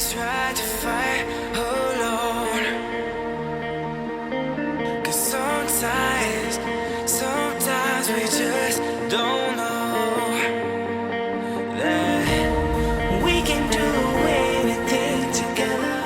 try to fight alone, 'cause sometimes we just don't know that we can do anything together.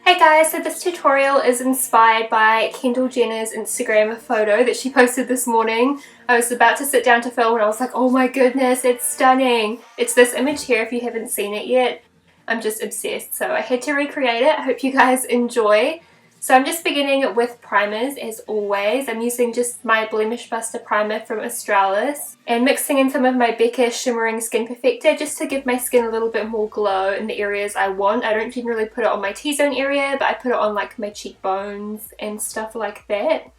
Hey guys, so this tutorial is inspired by Kendall Jenner's Instagram photo that she posted this morning. I was about to sit down to film and I was like, oh my goodness, it's stunning. It's this image here if you haven't seen it yet. I'm just obsessed, so I had to recreate it. I hope you guys enjoy. So I'm just beginning with primers as always. I'm using just my Blemish Buster primer from Australis and mixing in some of my BECCA Shimmering Skin Perfector just to give my skin a little bit more glow in the areas I want. I don't generally put it on my T-zone area, but I put it on like my cheekbones and stuff like that.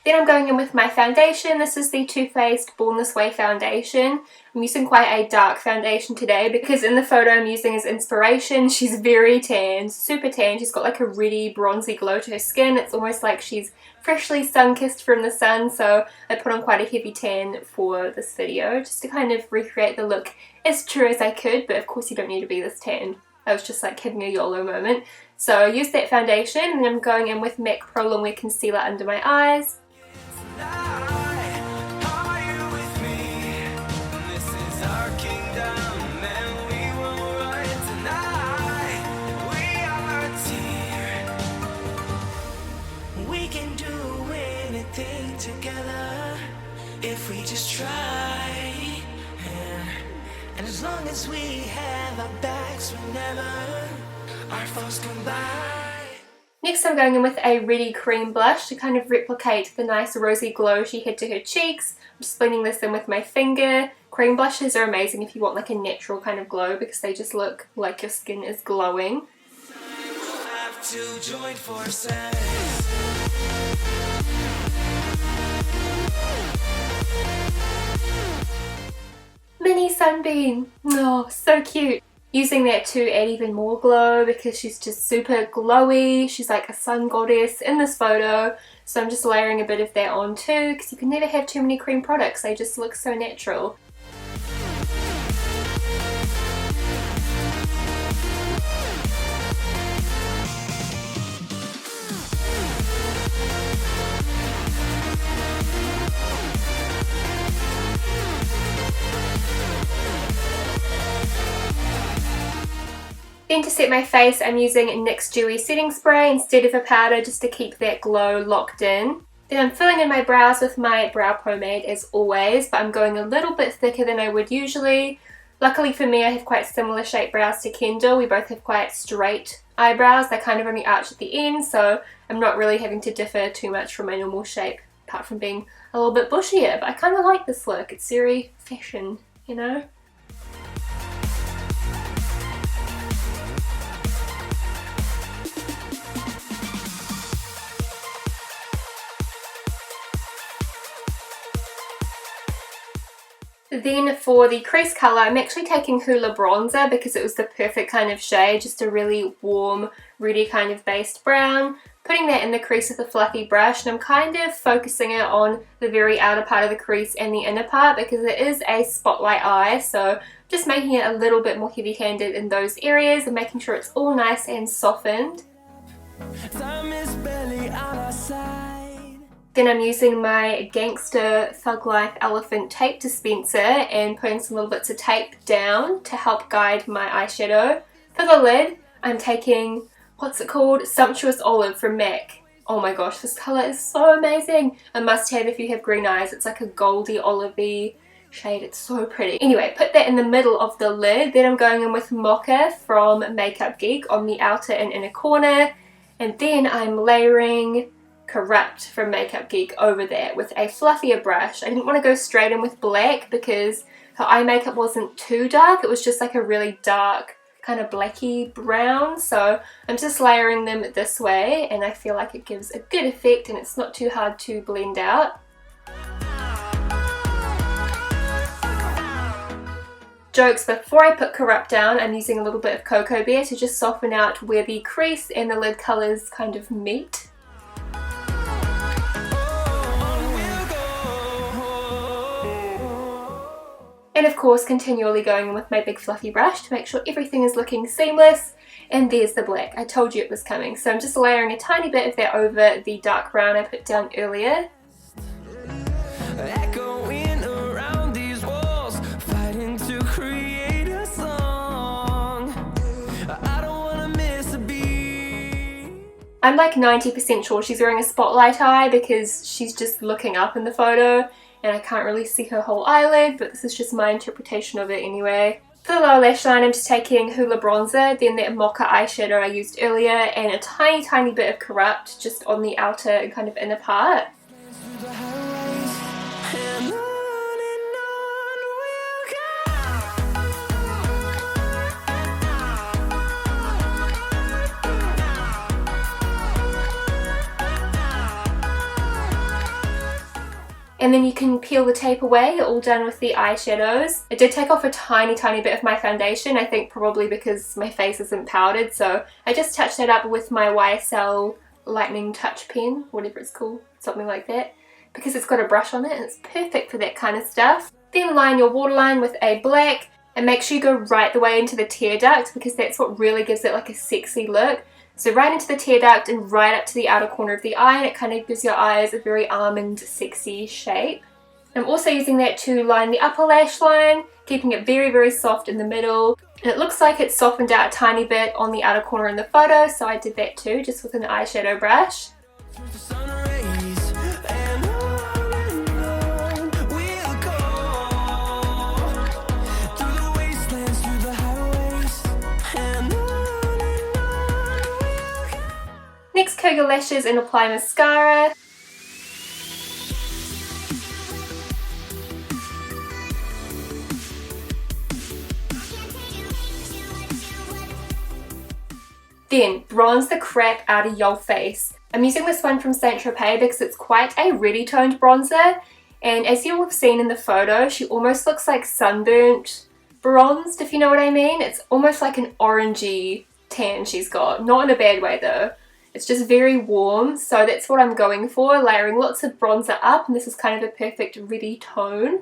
Then I'm going in with my foundation. This is the Too Faced Born This Way foundation. I'm using quite a dark foundation today because in the photo I'm using as inspiration, she's very tan, super tan. She's got like a reddy bronzy glow to her skin. It's almost like she's freshly sun-kissed from the sun, so I put on quite a heavy tan for this video just to kind of recreate the look as true as I could, but of course you don't need to be this tan. I was just like having a YOLO moment. So I used that foundation and then I'm going in with MAC Pro Longwear Concealer under my eyes. Together if we just try, and as long as we have our backs whenever our foes combine. Next I'm going in with a reddy cream blush to kind of replicate the nice rosy glow she had to her cheeks. I'm just blending this in with my finger. Cream blushes are amazing if you want like a natural kind of glow because they just look like your skin is glowing. We'll have to join forces. Mini Sunbeam! Oh, so cute! Using that to add even more glow because she's just super glowy. She's like a sun goddess in this photo. So I'm just layering a bit of that on too because you can never have too many cream products. They just look so natural. Then to set my face, I'm using NYX Dewy setting spray instead of a powder just to keep that glow locked in. Then I'm filling in my brows with my brow pomade as always, but I'm going a little bit thicker than I would usually. Luckily for me, I have quite similar shaped brows to Kendall. We both have quite straight eyebrows. They kind of only arch at the end, so I'm not really having to differ too much from my normal shape, apart from being a little bit bushier. But I kind of like this look. It's very fashion, you know? Then for the crease colour, I'm actually taking Hoola bronzer because it was the perfect kind of shade, just a really warm, reddy kind of based brown. Putting that in the crease with a fluffy brush, and I'm kind of focusing it on the very outer part of the crease and the inner part because it is a spotlight eye, so just making it a little bit more heavy-handed in those areas and making sure it's all nice and softened. Time is barely on our side. Then I'm using my Gangster Thug Life Elephant tape dispenser and putting some little bits of tape down to help guide my eyeshadow. For the lid, I'm taking, what's it called? Sumptuous Olive from MAC. Oh my gosh, this colour is so amazing. A must have if you have green eyes. It's like a goldy olivey shade. It's so pretty. Anyway, put that in the middle of the lid. Then I'm going in with Mocha from Geek on the outer and inner corner. And then I'm layering Corrupt from Geek over that with a fluffier brush. I didn't want to go straight in with black because her eye makeup wasn't too dark. It was just like a really dark kind of blacky brown, so I'm just layering them this way and I feel like it gives a good effect and it's not too hard to blend out. Jokes, before I put Corrupt down, I'm using a little bit of Cocoa Bear to just soften out where the crease and the lid colours kind of meet. And of course continually going in with my big fluffy brush to make sure everything is looking seamless. And there's the black. I told you it was coming. So I'm just layering a tiny bit of that over the dark brown I put down earlier. I'm like 90% sure she's wearing a spotlight eye because she's just looking up in the photo and I can't really see her whole eyelid, but this is just my interpretation of it anyway. For the lower lash line, I'm just taking Hoola bronzer, then that Mocha eyeshadow I used earlier, and a tiny bit of Corrupt just on the outer and kind of inner part. And then you can peel the tape away, all done with the eyeshadows. It did take off a tiny bit of my foundation, I think probably because my face isn't powdered, so I just touched that up with my YSL Lightning Touch Pen, whatever it's called, something like that, because it's got a brush on it and it's perfect for that kind of stuff. Then line your waterline with a black and make sure you go right the way into the tear duct because that's what really gives it like a sexy look. So right into the tear duct and right up to the outer corner of the eye, and it kind of gives your eyes a very almond, sexy shape. I'm also using that to line the upper lash line, keeping it very soft in the middle. And it looks like it's softened out a tiny bit on the outer corner in the photo, so I did that too, just with an eyeshadow brush. Next, curl your lashes and apply mascara. Then bronze the crap out of your face. I'm using this one from Saint Tropes because it's quite a reddy toned bronzer, and as you will have seen in the photo, she almost looks like sunburnt bronzed, if you know what I mean. It's almost like an orangey tan she's got, not in a bad way though. It's just very warm, so that's what I'm going for, layering lots of bronzer up, and this is kind of a perfect reddy tone.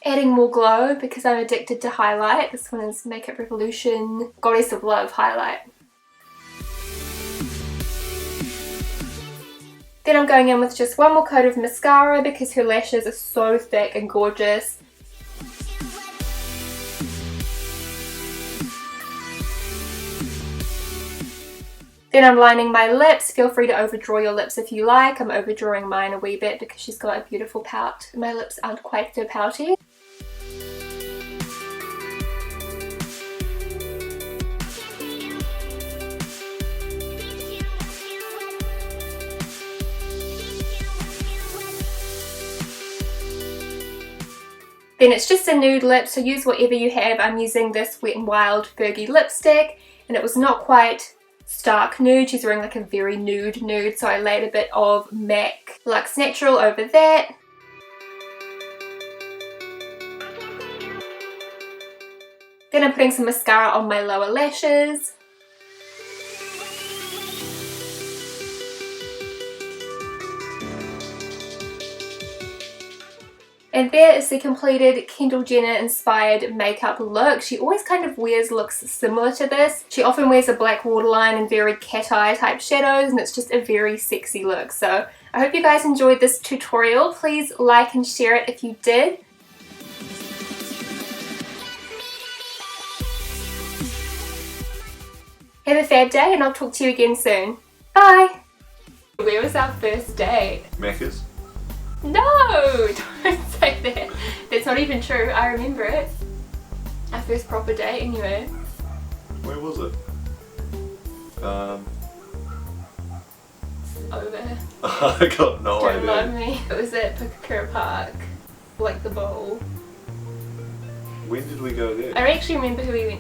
Adding more glow because I'm addicted to highlight. This one is Makeup Revolution Goddess of Love highlight. Then I'm going in with just one more coat of mascara because her lashes are so thick and gorgeous. Then I'm lining my lips. Feel free to overdraw your lips if you like. I'm overdrawing mine a wee bit because she's got a beautiful pout. My lips aren't quite so pouty. Then it's just a nude lip, so use whatever you have. I'm using this Wet n Wild Fergie lipstick, and it was not quite stark nude. She's wearing like a very nude, so I laid a bit of MAC Luxe Natural over that. Then I'm putting some mascara on my lower lashes. And there is the completed Kendall Jenner inspired makeup look. She always kind of wears looks similar to this. She often wears a black waterline and very cat eye type shadows, and it's just a very sexy look. So I hope you guys enjoyed this tutorial. Please like and share it if you did. Have a fab day and I'll talk to you again soon. Bye! Where was our first date? Macca's. No! Don't say that. That's not even true. I remember it. Our first proper date anyway. Where was it? Over. I got no Don't idea. remind me. It was at Perfector Park, like the bowl. When did we go there? I don't actually remember who we went